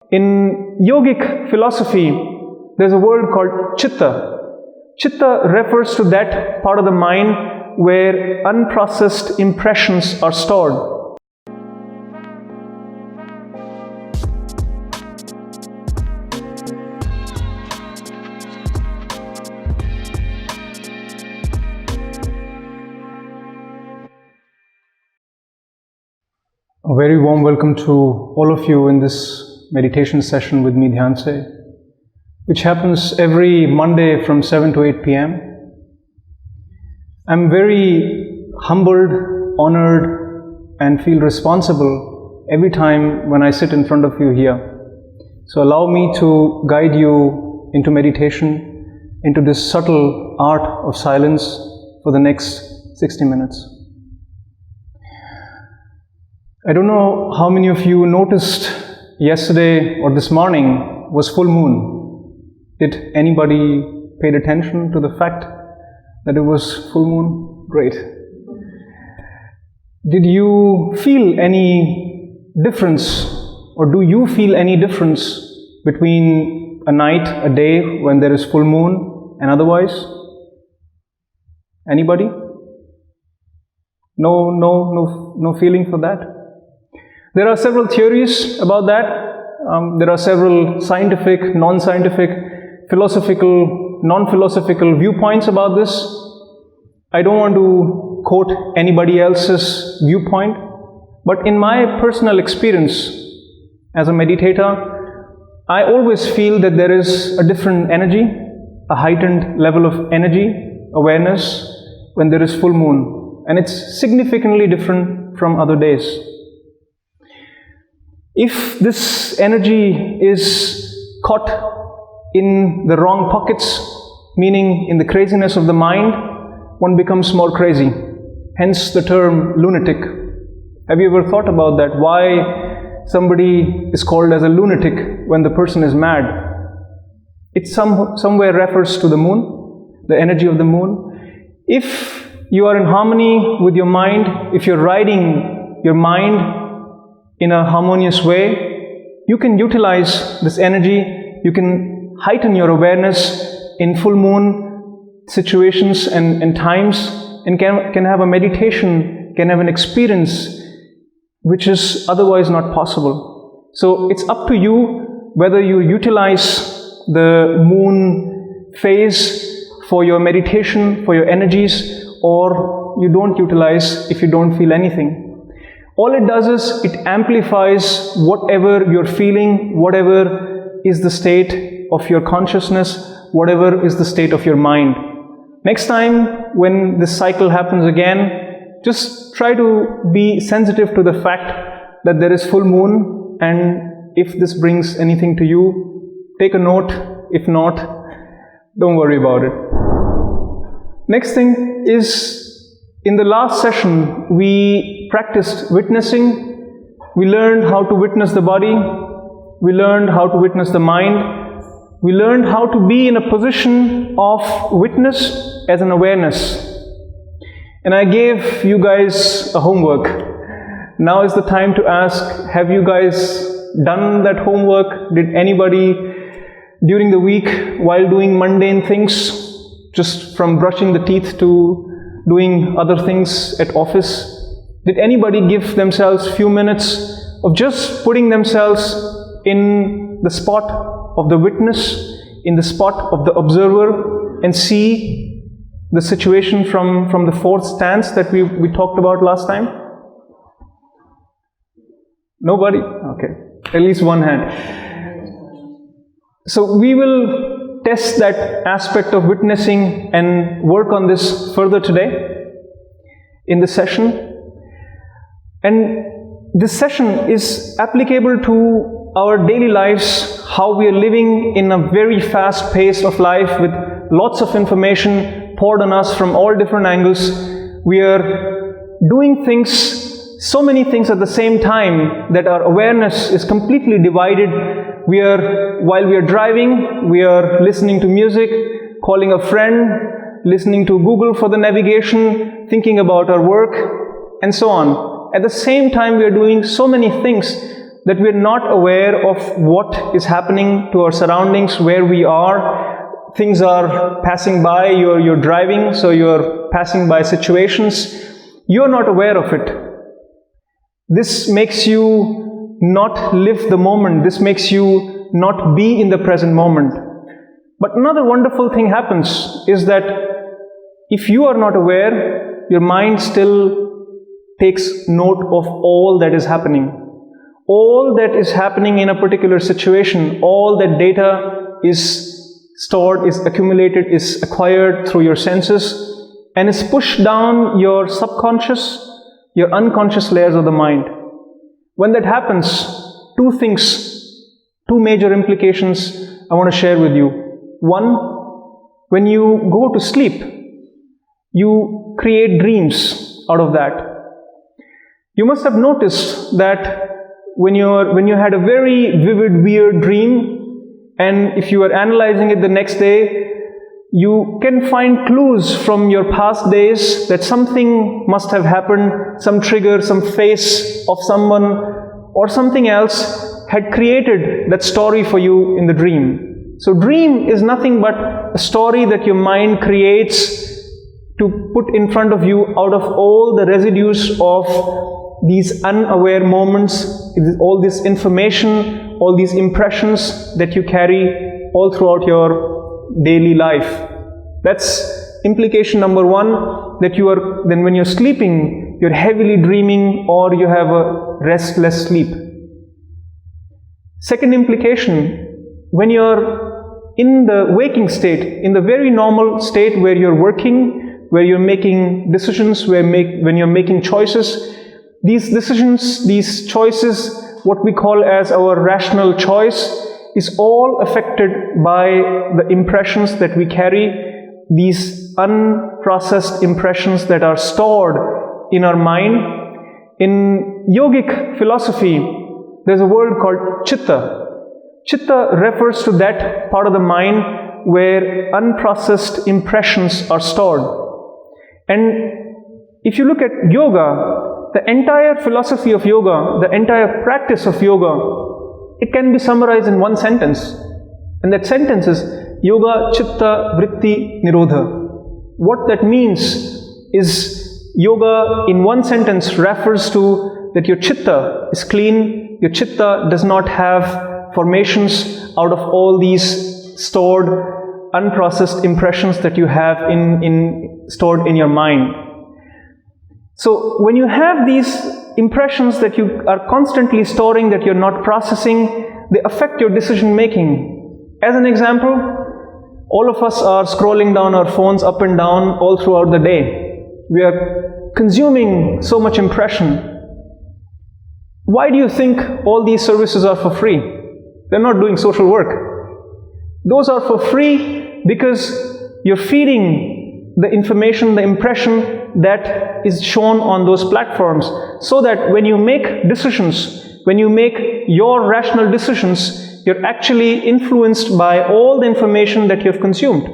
In yogic philosophy, there's a word called Chitta. Chitta refers to that part of the mind where unprocessed impressions are stored. A very warm welcome to all of you in this meditation session with me, Dhyanse, which happens every Monday from 7 to 8 p.m. I'm very humbled, honored, and feel responsible every time when I sit in front of you here. So allow me to guide you into meditation, into this subtle art of silence for the next 60 minutes. I don't know how many of you noticed yesterday or this morning was full moon. Did anybody pay attention to the fact that it was full moon? Great. Did you feel any difference, or do you feel any difference between a night, a day when there is full moon and otherwise? Anybody? No feeling for that? There are several theories about that. There are several scientific, non-scientific, philosophical, non-philosophical viewpoints about this. I don't want to quote anybody else's viewpoint, but in my personal experience as a meditator, I always feel that there is a different energy, a heightened level of energy, awareness when there is full moon, and it's significantly different from other days. If this energy is caught in the wrong pockets, meaning in the craziness of the mind, one becomes more crazy. Hence the term lunatic. Have you ever thought about that? Why somebody is called as a lunatic when the person is mad? It somewhere refers to the moon, the energy of the moon. If you are in harmony with your mind, if you're riding your mind in a harmonious way, you can utilize this energy, you can heighten your awareness in full moon situations and times, and can have a meditation, can have an experience which is otherwise not possible. So it's up to you whether you utilize the moon phase for your meditation, for your energies, or you don't utilize if you don't feel anything. All it does is it amplifies whatever you're feeling, whatever is the state of your consciousness, whatever is the state of your mind. Next time when this cycle happens again, just try to be sensitive to the fact that there is full moon, and if this brings anything to you, take a note. If not, don't worry about it. Next thing is, in the last session, we practiced witnessing. We learned how to witness the body. We learned how to witness the mind. We learned how to be in a position of witness as an awareness. And I gave you guys a homework. Now is the time to ask, have you guys done that homework? Did anybody during the week, while doing mundane things, just from brushing the teeth to doing other things at office, did anybody give themselves a few minutes of just putting themselves in the spot of the witness, in the spot of the observer, and see the situation from the fourth stance that we talked about last time? Nobody? Okay, at least one hand. So we will test that aspect of witnessing and work on this further today in the session. And this session is applicable to our daily lives, how we are living in a very fast pace of life with lots of information poured on us from all different angles. We are doing things, so many things at the same time that our awareness is completely divided. While we are driving, we are listening to music, calling a friend, listening to Google for the navigation, thinking about our work, and so on. At the same time, we are doing so many things that we're not aware of what is happening to our surroundings, where we are. Things are passing by, you're driving, so you're passing by situations. You're not aware of it. This makes you not live the moment. This makes you not be in the present moment. But another wonderful thing happens is that if you are not aware, your mind still takes note of all that is happening. All that is happening in a particular situation, all that data is stored, is accumulated, is acquired through your senses, and is pushed down your subconscious, your unconscious layers of the mind. When that happens, two major implications I want to share with you. One, when you go to sleep, you create dreams out of that. You must have noticed that when you had a very vivid, weird dream, and if you are analyzing it the next day, you can find clues from your past days that something must have happened, some trigger, some face of someone or something else had created that story for you in the dream. So dream is nothing but a story that your mind creates to put in front of you out of all the residues of these unaware moments, all this information, all these impressions that you carry all throughout your daily life. That's implication number one, that then when you're sleeping, you're heavily dreaming or you have a restless sleep. Second implication, when you're in the waking state, in the very normal state where you're working, where you're making decisions, when you're making choices, these decisions, these choices, what we call as our rational choice, is all affected by the impressions that we carry, these unprocessed impressions that are stored in our mind. In yogic philosophy, there's a word called Chitta. Chitta refers to that part of the mind where unprocessed impressions are stored. And if you look at yoga, the entire philosophy of yoga, the entire practice of yoga, it can be summarized in one sentence. And that sentence is Yoga Chitta Vritti Nirodha. What that means is yoga in one sentence refers to that your chitta is clean, your chitta does not have formations out of all these stored, unprocessed impressions that you have stored in your mind. So when you have these impressions that you are constantly storing, that you're not processing, they affect your decision making. As an example, all of us are scrolling down our phones up and down all throughout the day. We are consuming so much impression. Why do you think all these services are for free? They're not doing social work. Those are for free because you're feeding the information, the impression that is shown on those platforms, so that when you make decisions, when you make your rational decisions, you're actually influenced by all the information that you've consumed.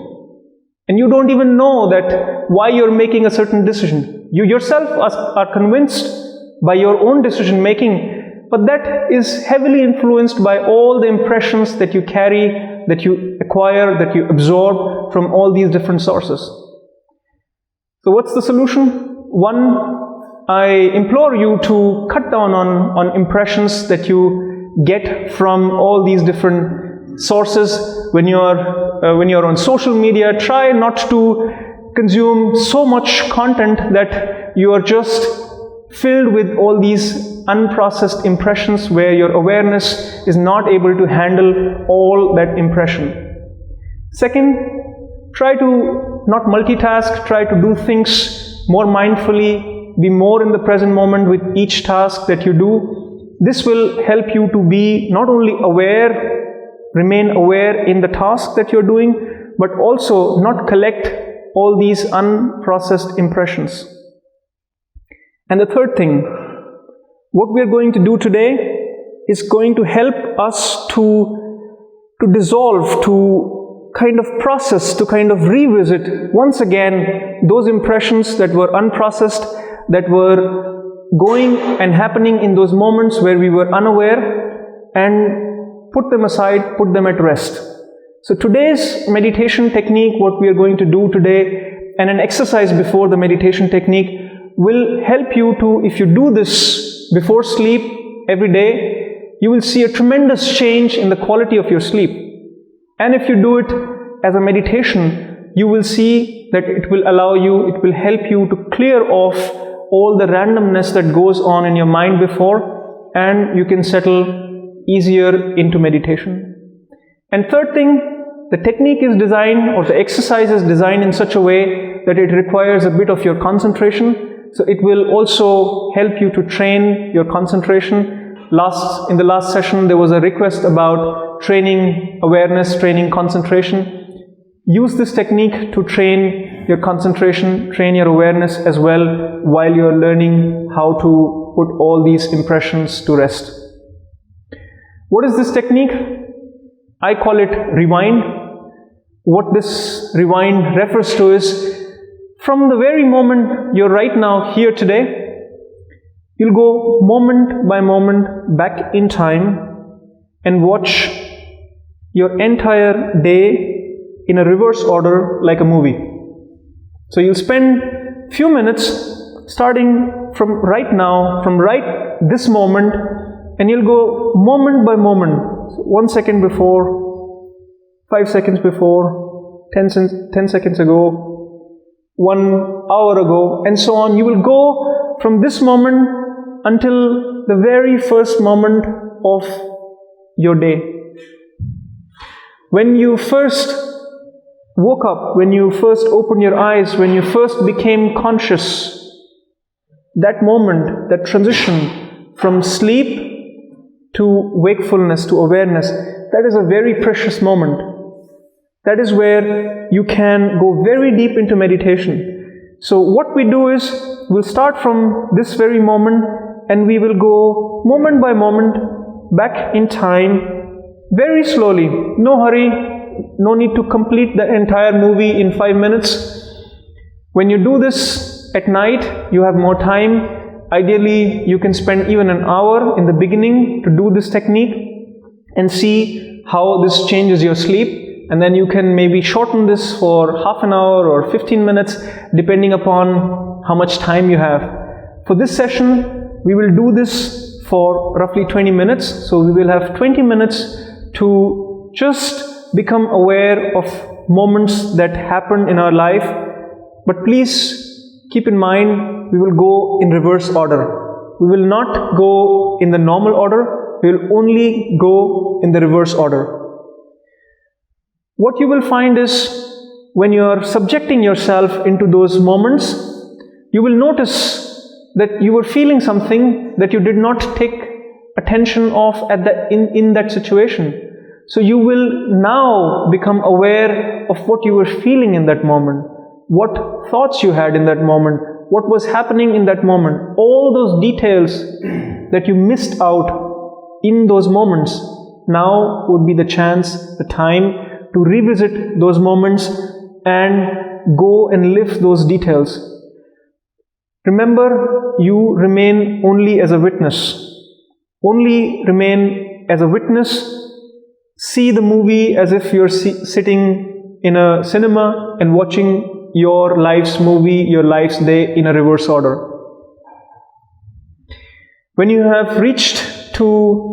And you don't even know that why you're making a certain decision. You yourself are convinced by your own decision making, but that is heavily influenced by all the impressions that you carry, that you acquire, that you absorb from all these different sources. So what's the solution? One, I implore you to cut down on impressions that you get from all these different sources. When you're on social media, try not to consume so much content that you are just filled with all these unprocessed impressions where your awareness is not able to handle all that impression. Second, try to not multitask, try to do things more mindfully, be more in the present moment with each task that you do. This will help you to be not only aware, remain aware in the task that you're doing, but also not collect all these unprocessed impressions. And the third thing, what we are going to do today is going to help us to dissolve, to kind of process, to kind of revisit once again those impressions that were unprocessed, that were going and happening in those moments where we were unaware, and put them aside, put them at rest. So today's meditation technique, what we are going to do today, and an exercise before the meditation technique will help you to, if you do this before sleep every day, you will see a tremendous change in the quality of your sleep. And if you do it as a meditation, you will see that it will help you to clear off all the randomness that goes on in your mind before, and you can settle easier into meditation. And third thing, the technique is designed, or the exercise is designed in such a way that it requires a bit of your concentration. So it will also help you to train your concentration. In the last session, there was a request about training awareness, training concentration. Use this technique to train your concentration, train your awareness as well, while you're learning how to put all these impressions to rest. What is this technique? I call it rewind. What this rewind refers to is, from the very moment you're right now here today, you'll go moment by moment back in time and watch your entire day in a reverse order like a movie. So you'll spend few minutes starting from right now, from right this moment, and you'll go moment by moment. 1 second before, 5 seconds before, 10 seconds ago, 1 hour ago, and so on. You will go from this moment until the very first moment of your day. When you first woke up, when you first opened your eyes, when you first became conscious, that moment, that transition from sleep to wakefulness, to awareness, that is a very precious moment. That is where you can go very deep into meditation. So what we do is, we'll start from this very moment, and we will go moment by moment back in time, very slowly. No hurry, no need to complete the entire movie in 5 minutes. When you do this at night, you have more time. Ideally, you can spend even an hour in the beginning to do this technique and see how this changes your sleep. And then you can maybe shorten this for half an hour or 15 minutes, depending upon how much time you have. For this session, we will do this for roughly 20 minutes. So we will have 20 minutes to just become aware of moments that happen in our life. But please keep in mind, we will go in reverse order. We will not go in the normal order. We will only go in the reverse order. What you will find is, when you are subjecting yourself into those moments, you will notice that you were feeling something that you did not take attention of in that situation. So you will now become aware of what you were feeling in that moment, what thoughts you had in that moment, what was happening in that moment. All those details that you missed out in those moments, now would be the chance, the time to revisit those moments and go and lift those details. Remember, you remain only as a witness. Only remain as a witness. See the movie as if you're sitting in a cinema and watching your life's movie, your life's day in a reverse order. When you have reached to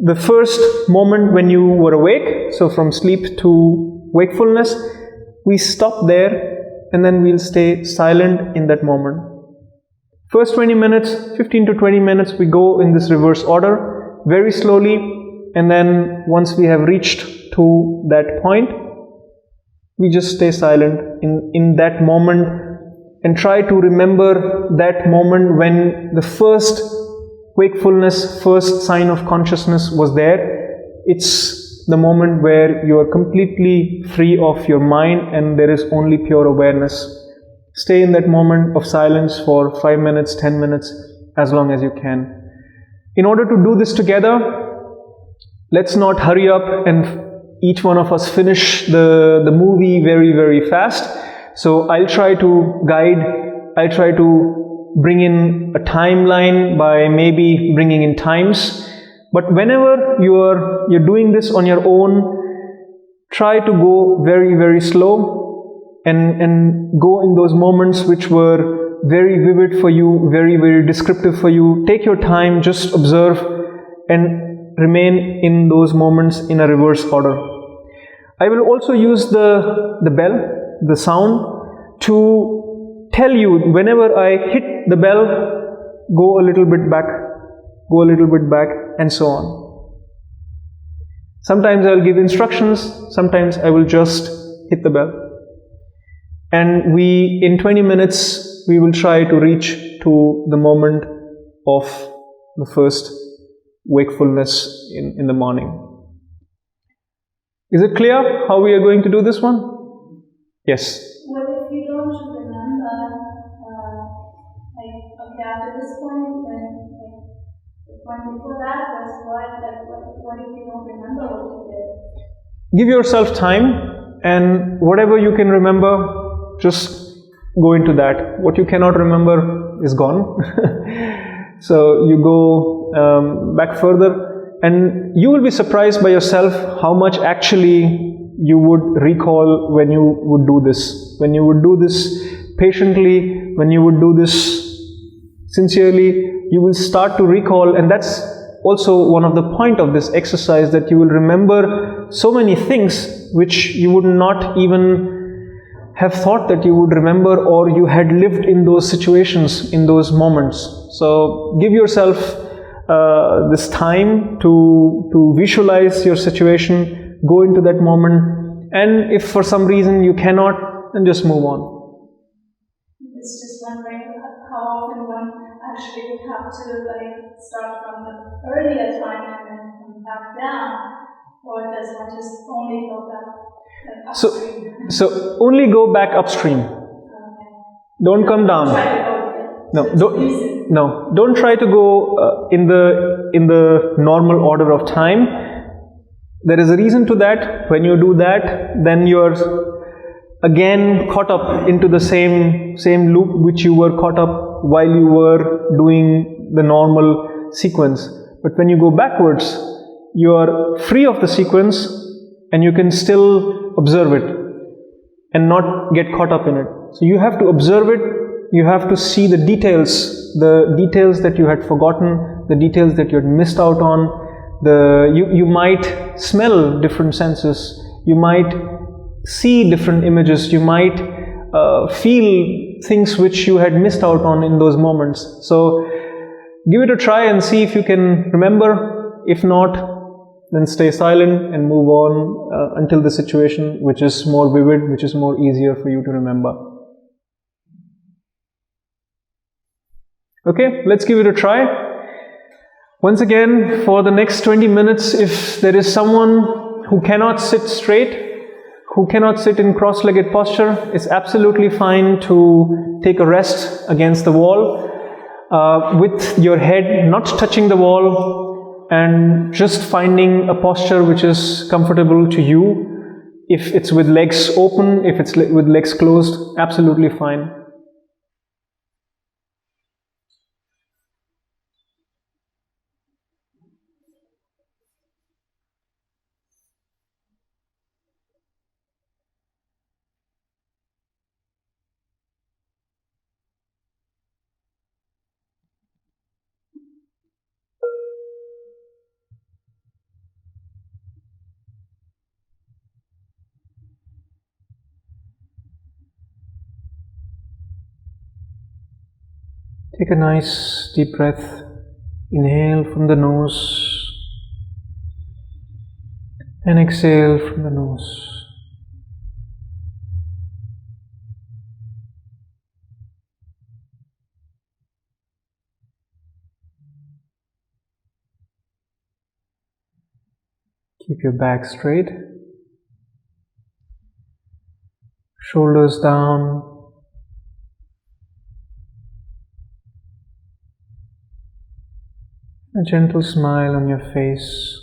the first moment when you were awake, so from sleep to wakefulness, we stop there and then we'll stay silent in that moment. First 20 minutes, 15 to 20 minutes, we go in this reverse order, very slowly, and then once we have reached to that point, we just stay silent in that moment and try to remember that moment when the first wakefulness, first sign of consciousness was there. It's the moment where you are completely free of your mind and there is only pure awareness. Stay in that moment of silence for 5 minutes, 10 minutes, as long as you can. In order to do this together, let's not hurry up and each one of us finish the movie very, very fast. So I'll try to guide, I'll try to bring in a timeline by maybe bringing in times. But whenever you're doing this on your own, try to go very, very slow and go in those moments which were very vivid for you, very, very descriptive for you. Take your time, just observe and remain in those moments in a reverse order. I will also use the bell, the sound, to tell you whenever I hit the bell, go a little bit back, go a little bit back, and so on. Sometimes I'll give instructions, sometimes I will just hit the bell. And in 20 minutes, we will try to reach to the moment of the first wakefulness in the morning. Is it clear how we are going to do this one? Yes. What if you don't remember, after this point, then, the point before that was what if you don't remember what you did? Give yourself time, and whatever you can remember, just go into that. What you cannot remember is gone. So you go back further, and you will be surprised by yourself how much actually you would recall when you would do this. When you would do this patiently, when you would do this sincerely, you will start to recall, and that's also one of the point of this exercise, that you will remember so many things which you would not even have thought that you would remember, or you had lived in those situations, in those moments. So give yourself this time to visualize your situation, go into that moment, and if for some reason you cannot, then just move on. It's just wondering how often one actually would have to start from the earlier time and then come back down, or does one just only go back upstream? So only go back upstream. Okay. Don't come down. Don't try to go in the normal order of time. There is a reason to that. When you do that, then you're again caught up into the same loop which you were caught up while you were doing the normal sequence. But when you go backwards, you are free of the sequence and you can still observe it and not get caught up in it. So you have to observe it, you have to see the details that you had forgotten, the details that you had missed out on. You might smell different senses, you might see different images, you might feel things which you had missed out on in those moments. So give it a try and see if you can remember. If not, then stay silent and move on until the situation which is more vivid, which is more easier for you to remember. Okay, let's give it a try. Once again, for the next 20 minutes, if there is someone who cannot sit straight, who cannot sit in cross-legged posture, it's absolutely fine to take a rest against the wall with your head not touching the wall and just finding a posture which is comfortable to you. If it's with legs open, if it's with legs closed, absolutely fine. Take a nice deep breath. Inhale from the nose and exhale from the nose. Keep your back straight, shoulders down, a gentle smile on your face.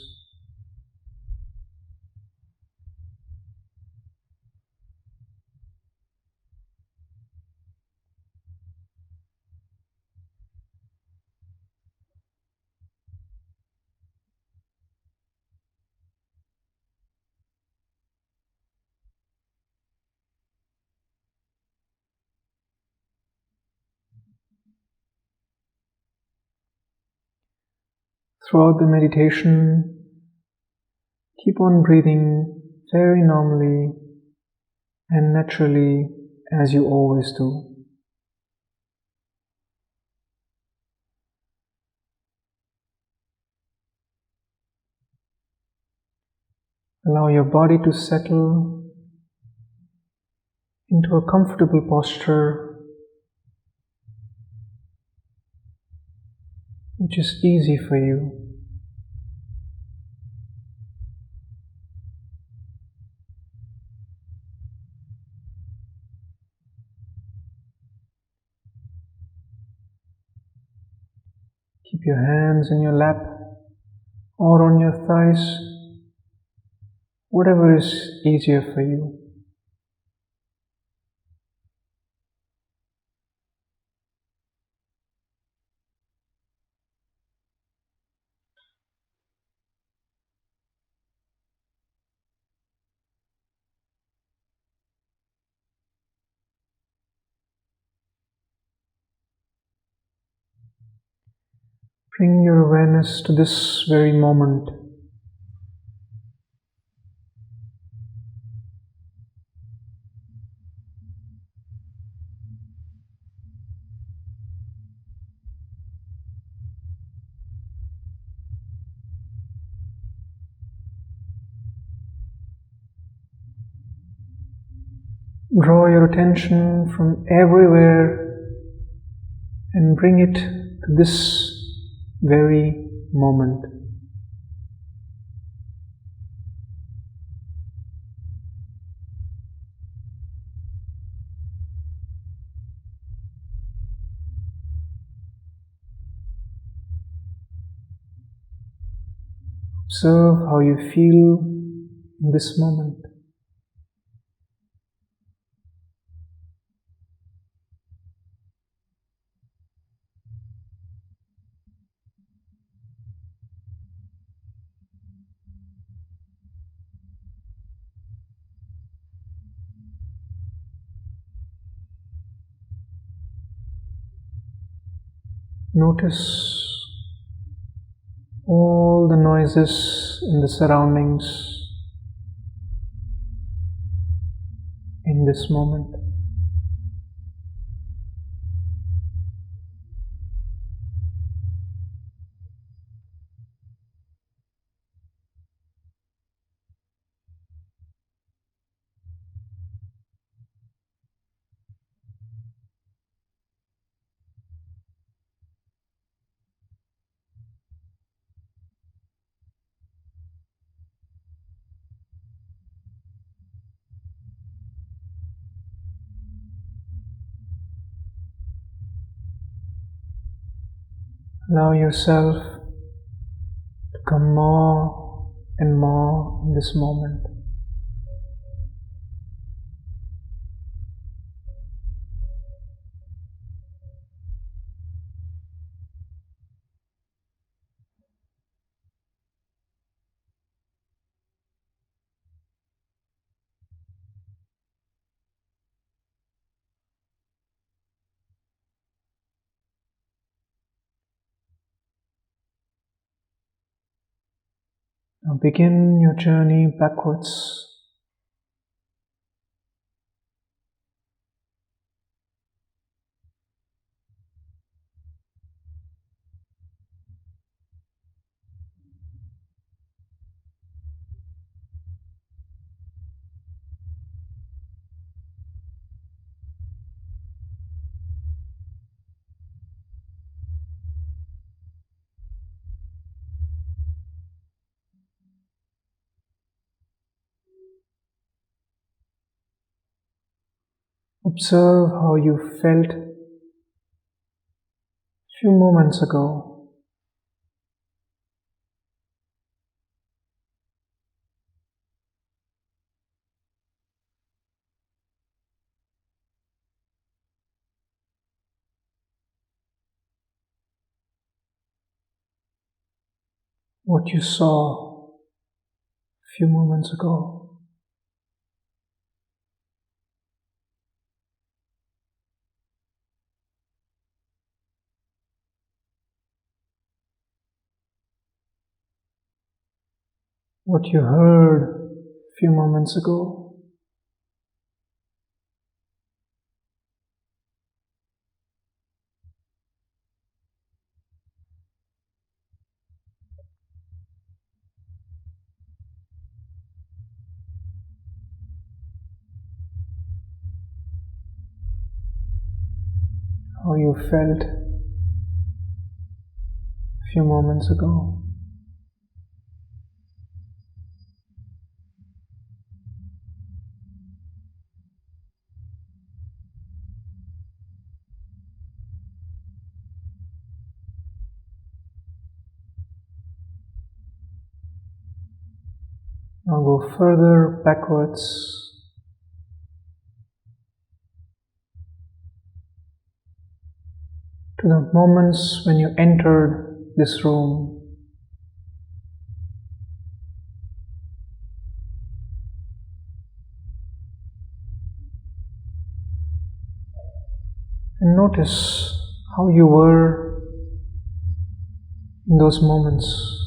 Throughout the meditation, keep on breathing very normally and naturally as you always do. Allow your body to settle into a comfortable posture which is easy for you. Keep your hands in your lap or on your thighs, whatever is easier for you. Bring your awareness to this very moment. Draw your attention from everywhere and bring it to this very moment. Observe how you feel in this moment. Notice all the noises in the surroundings in this moment. Allow yourself to come more and more in this moment. Now begin your journey backwards. Observe how you felt a few moments ago. What you saw a few moments ago. what you heard a few moments ago. How you felt a few moments ago. Now go further backwards to the moments when you entered this room. And notice how you were in those moments.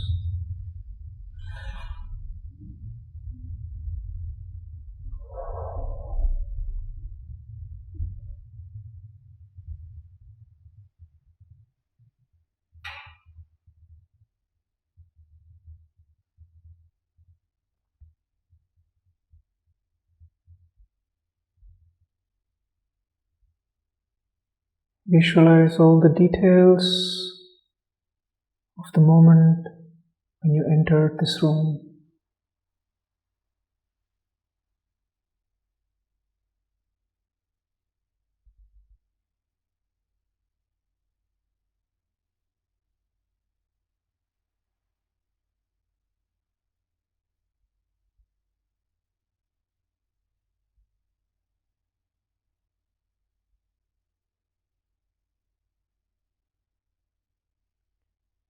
Visualize all the details of the moment when you entered this room.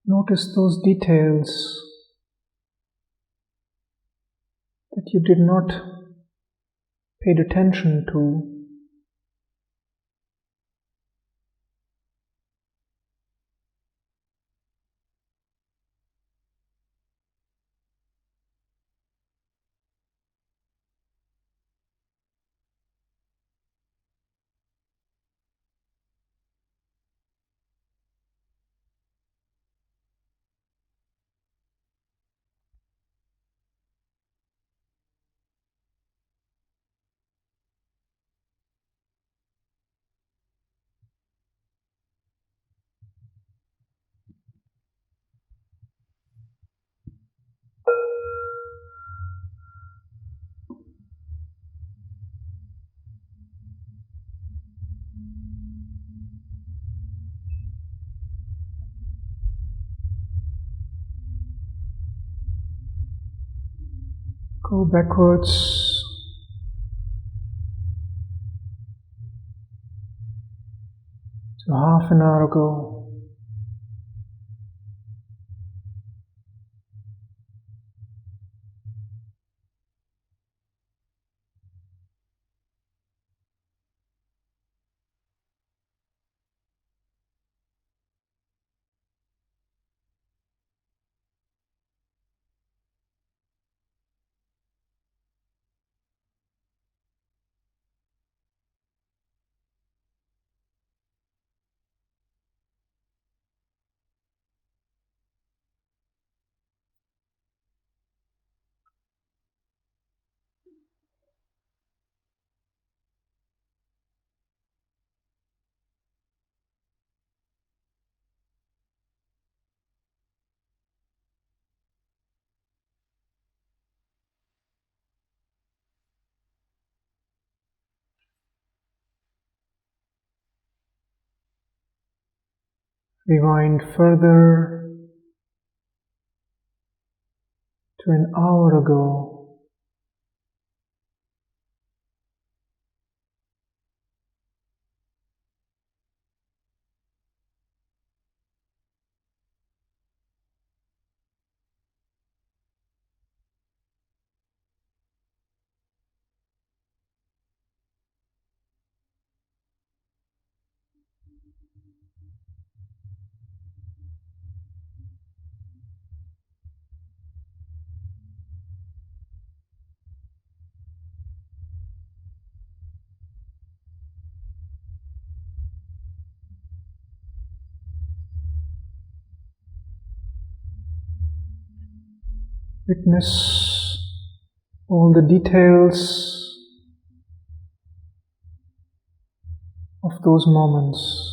Notice those details that you did not pay attention to. Go backwards to half an hour ago. Rewind further to an hour ago. Witness all the details of those moments.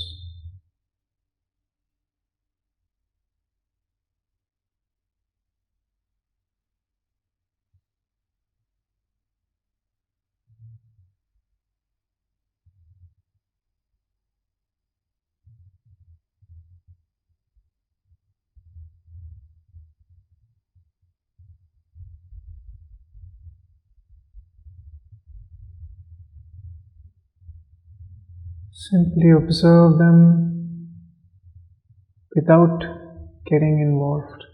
Simply observe them without getting involved.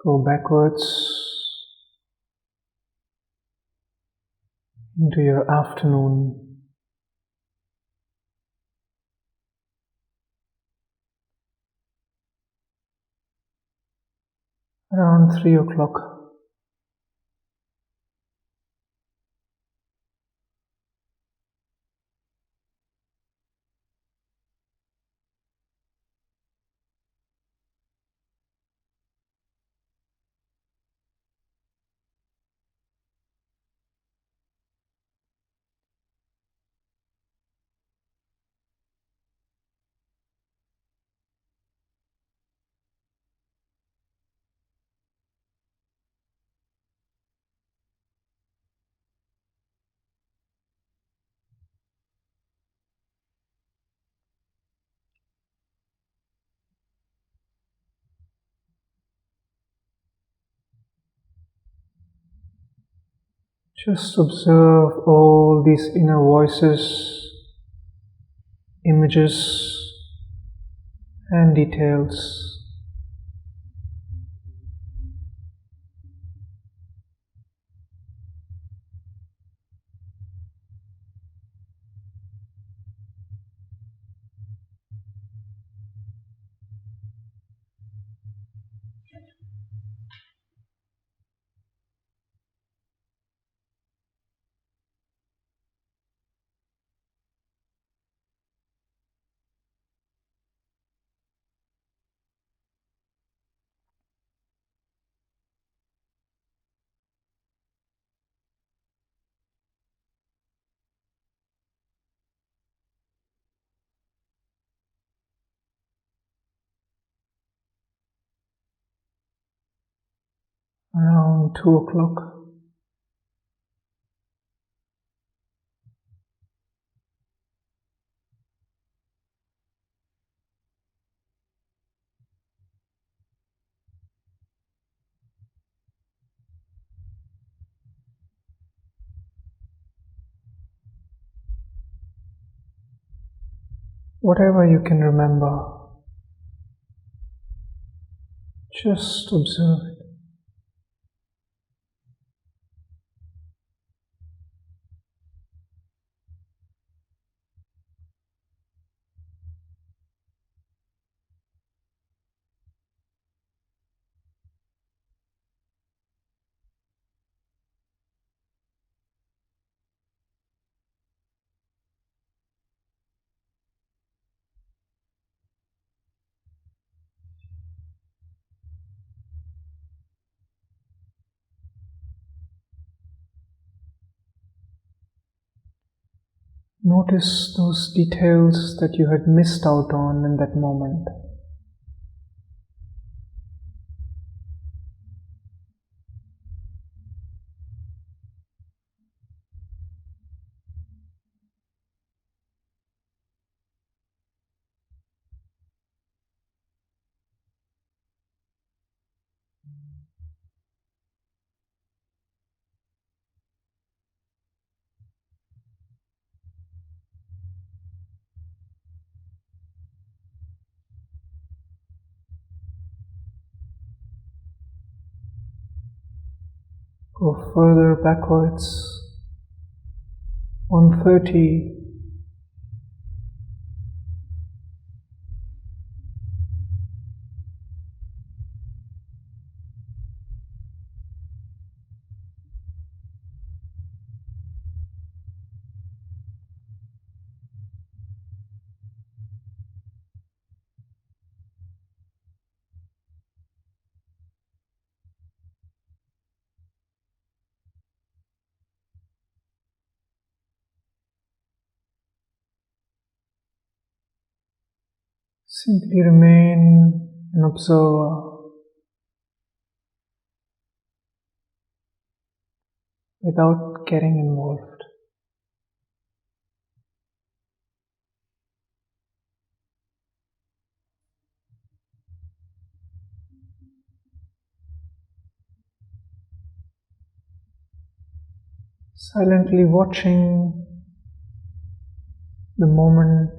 Go backwards into your afternoon. Around 3 o'clock. Just observe all these inner voices, images, and details. Around 2 o'clock. Whatever you can remember, just observe it. Notice those details that you had missed out on in that moment. Go further backwards. 130. Simply remain an observer without getting involved. Silently watching the moment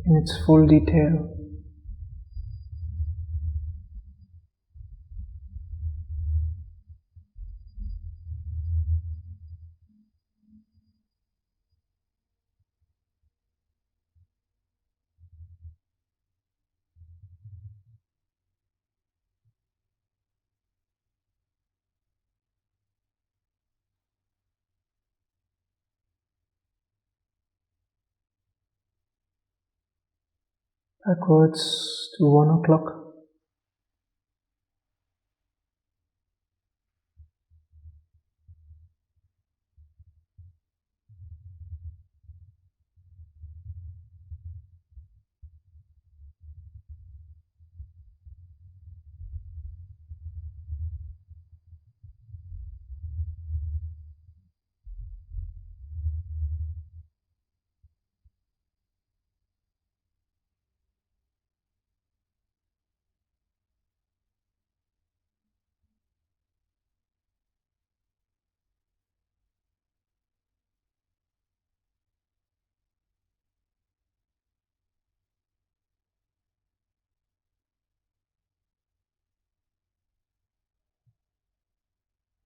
in its full detail. Backwards to 1 o'clock.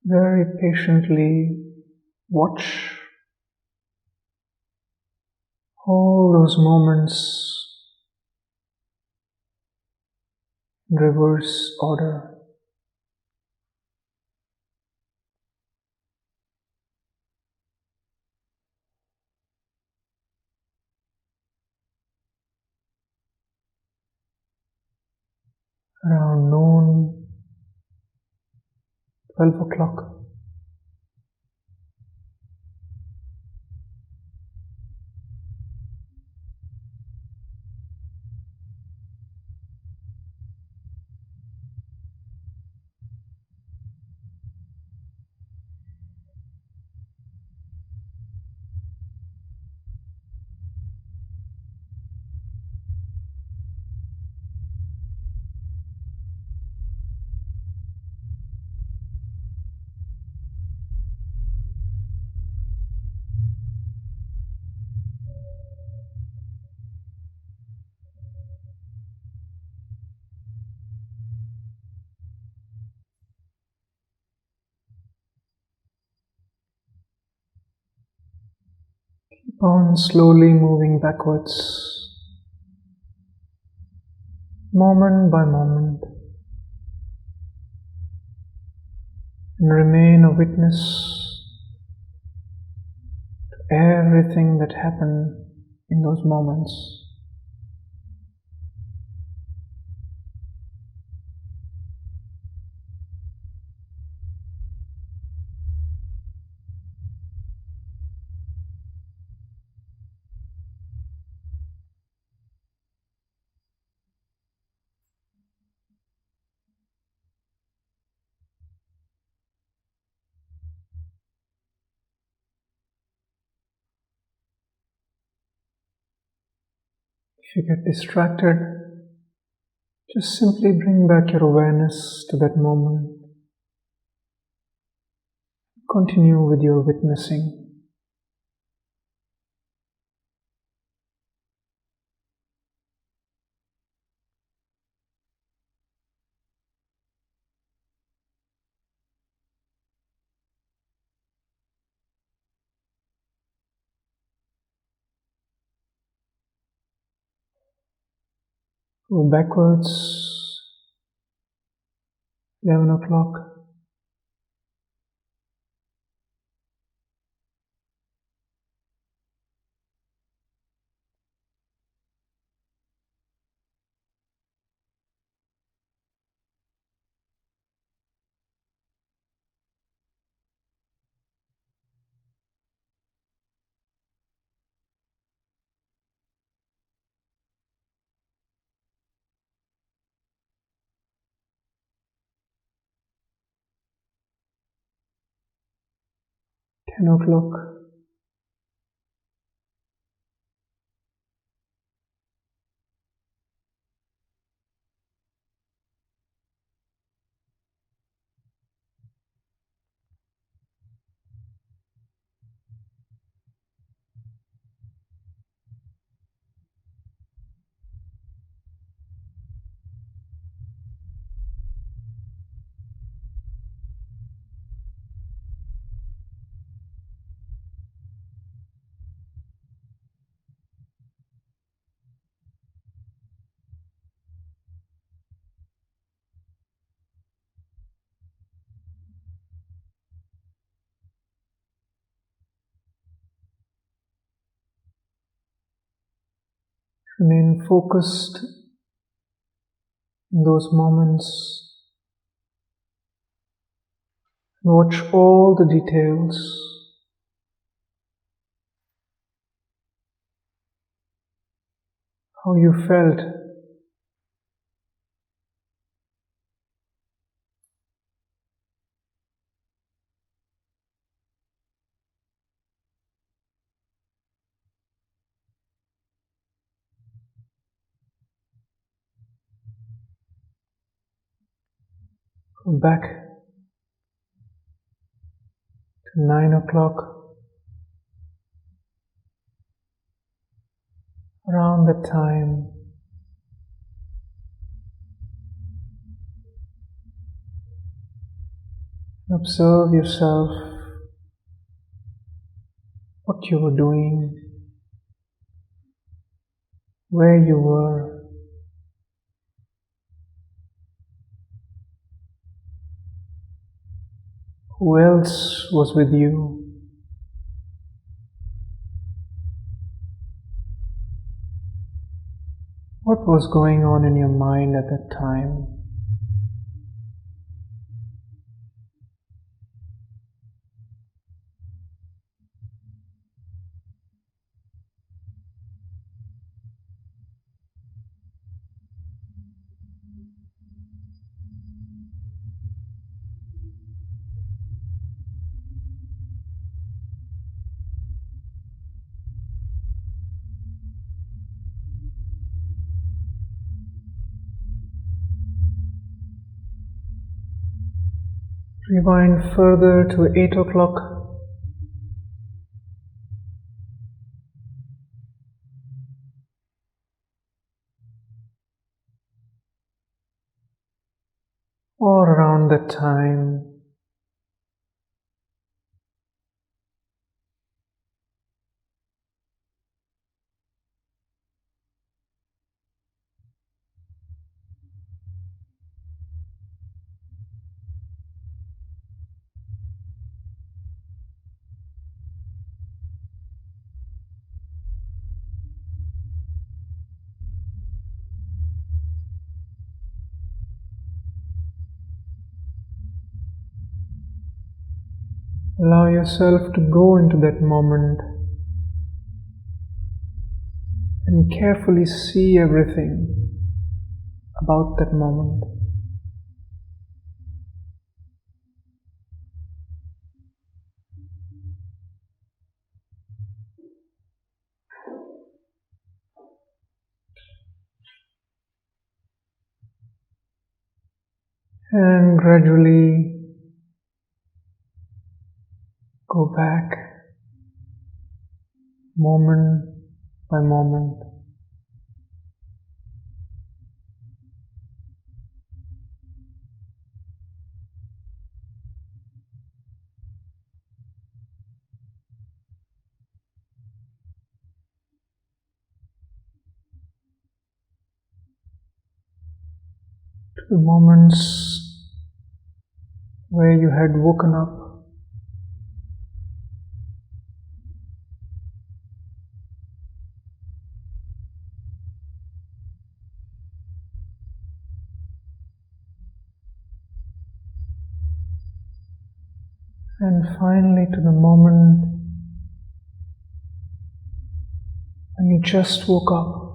Very patiently watch all those moments in reverse order. Around noon, 12 o'clock. Keep on slowly moving backwards, moment by moment, and remain a witness to everything that happened in those moments. If you get distracted, just simply bring back your awareness to that moment. Continue with your witnessing. Go backwards, 11 o'clock. 10 o'clock. 'Remain focused in those moments. Watch all the details. How you felt. Go back to 9 o'clock. Around that time, observe yourself, what you were doing, where you were. Who else was with you? What was going on in your mind at that time? Rewind further to 8 o'clock. Or around that time. Allow yourself to go into that moment and carefully see everything about that moment. And gradually go back, moment by moment, to the moments where you had woken up. And finally to the moment when you just woke up.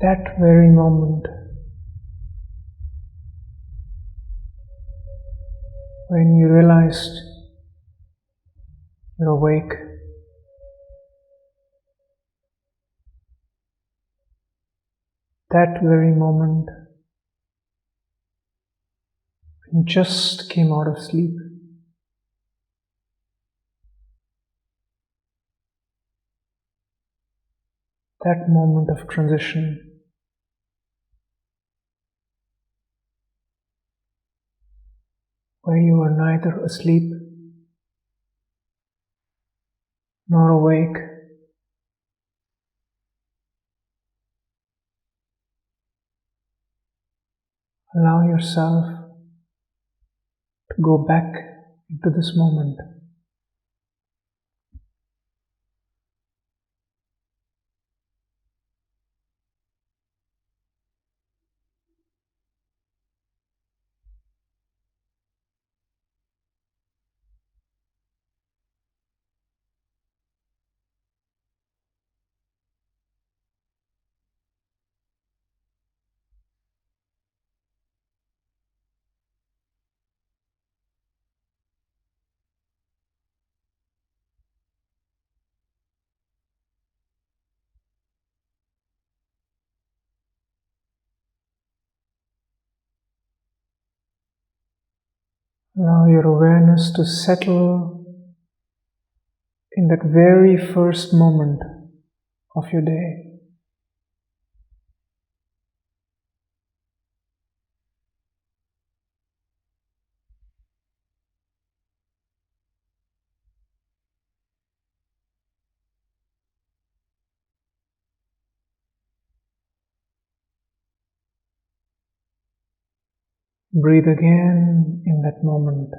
That very moment when you realized you're awake. That very moment when you just came out of sleep. That moment of transition. Where you were neither asleep nor awake. Allow yourself to go back into this moment. Allow your awareness to settle in that very first moment of your day. Breathe again in that moment.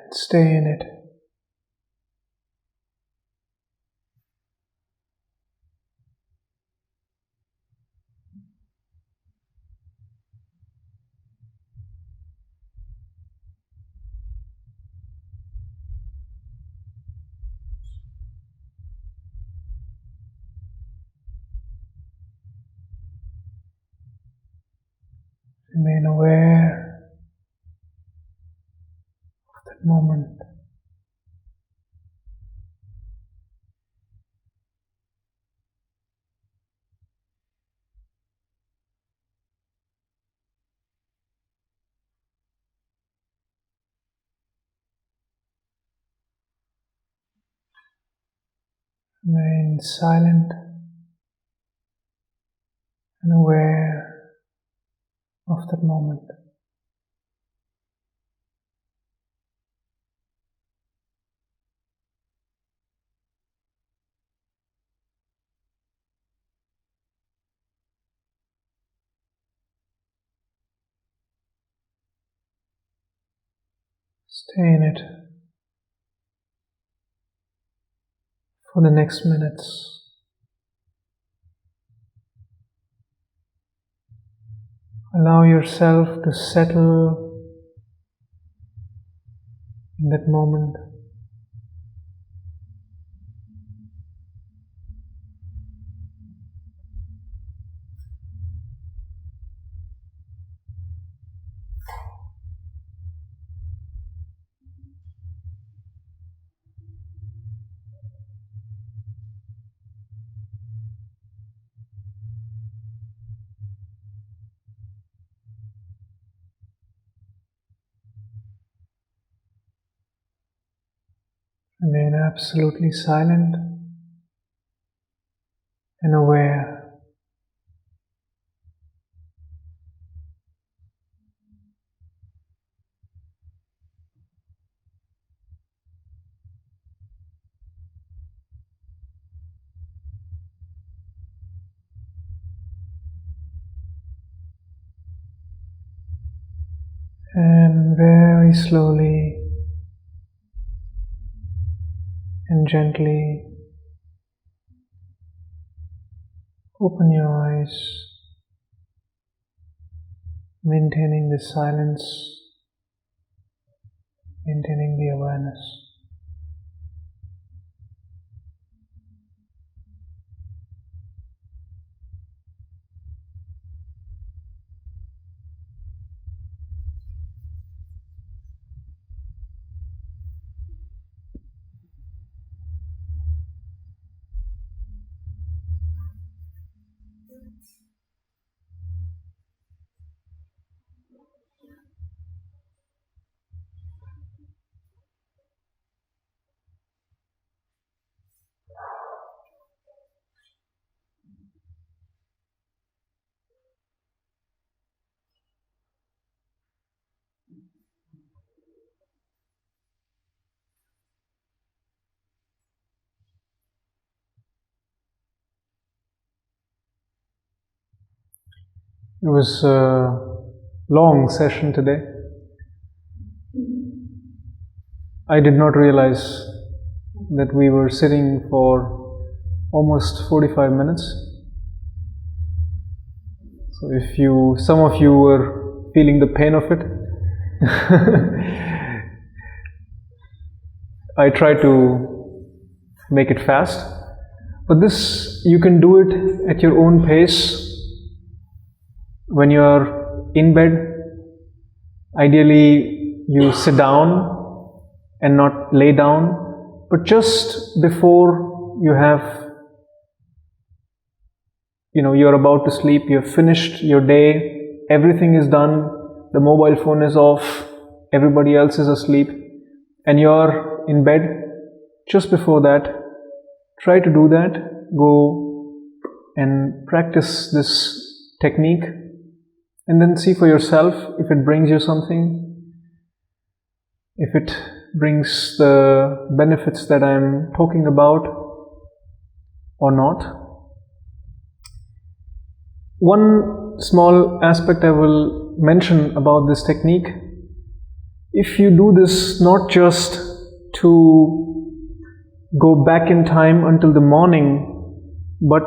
And stay in it. Remain aware of that moment. Remain silent and aware of that moment. Stay in it for the next minutes. Allow yourself to settle in that moment. Remain absolutely silent and aware. And very slowly and gently open your eyes, maintaining the silence, maintaining the awareness. It was a long session today. I did not realize that we were sitting for almost 45 minutes. So if some of you were feeling the pain of it, I try to make it fast. But this, you can do it at your own pace. When you're in bed, ideally you sit down and not lay down, but just before you're about to sleep, you've finished your day, everything is done, the mobile phone is off, everybody else is asleep, and you're in bed. Just before that, try to do that. Go and practice this technique, and then see for yourself if it brings you something, if it brings the benefits that I'm talking about or not. One small aspect I will mention about this technique: if you do this not just to go back in time until the morning, but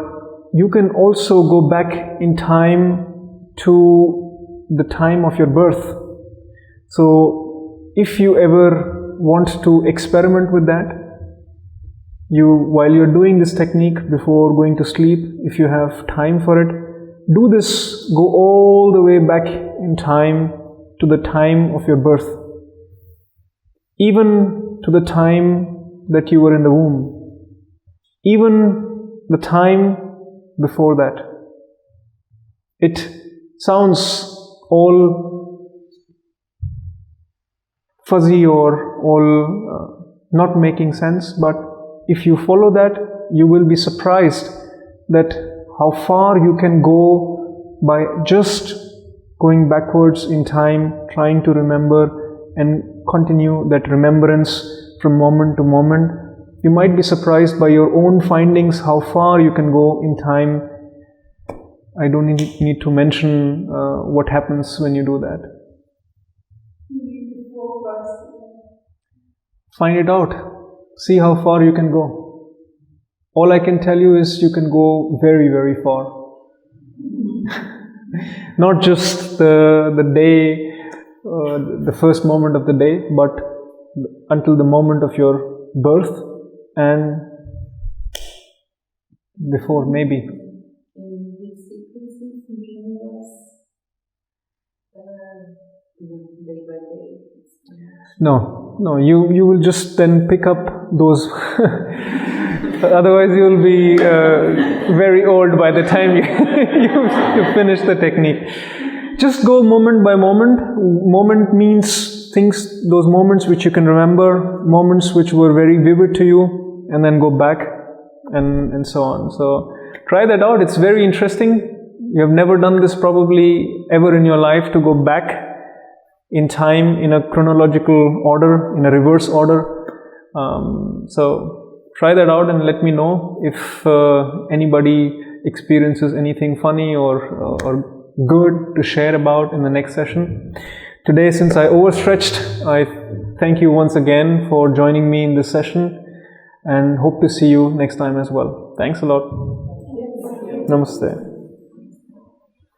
you can also go back in time to the time of your birth. So if you ever want to experiment with that, while you're doing this technique before going to sleep, if you have time for it, do this, go all the way back in time to the time of your birth, even to the time that you were in the womb, even the time before that. It sounds all fuzzy or all not making sense, but if you follow that, you will be surprised that how far you can go by just going backwards in time, trying to remember and continue that remembrance from moment to moment. You might be surprised by your own findings, how far you can go in time. I don't need to mention what happens when you do that. Find it out. See how far you can go. All I can tell you is you can go very, very far. Not just the day, the first moment of the day, but until the moment of your birth and before, maybe. In which sequences in universe, day by day? No, you will just then pick up those. Otherwise, you will be very old by the time you finish the technique. Just go moment by moment. Moment means things, those moments which you can remember, moments which were very vivid to you, and then go back and so on. So try that out. It's very interesting. You have never done this probably ever in your life, to go back in time in a chronological order, in a reverse order. So try that out and let me know if anybody experiences anything funny or good to share about in the next session. Today, since I overstretched, I thank you once again for joining me in this session and hope to see you next time as well. Thanks a lot. Namaste.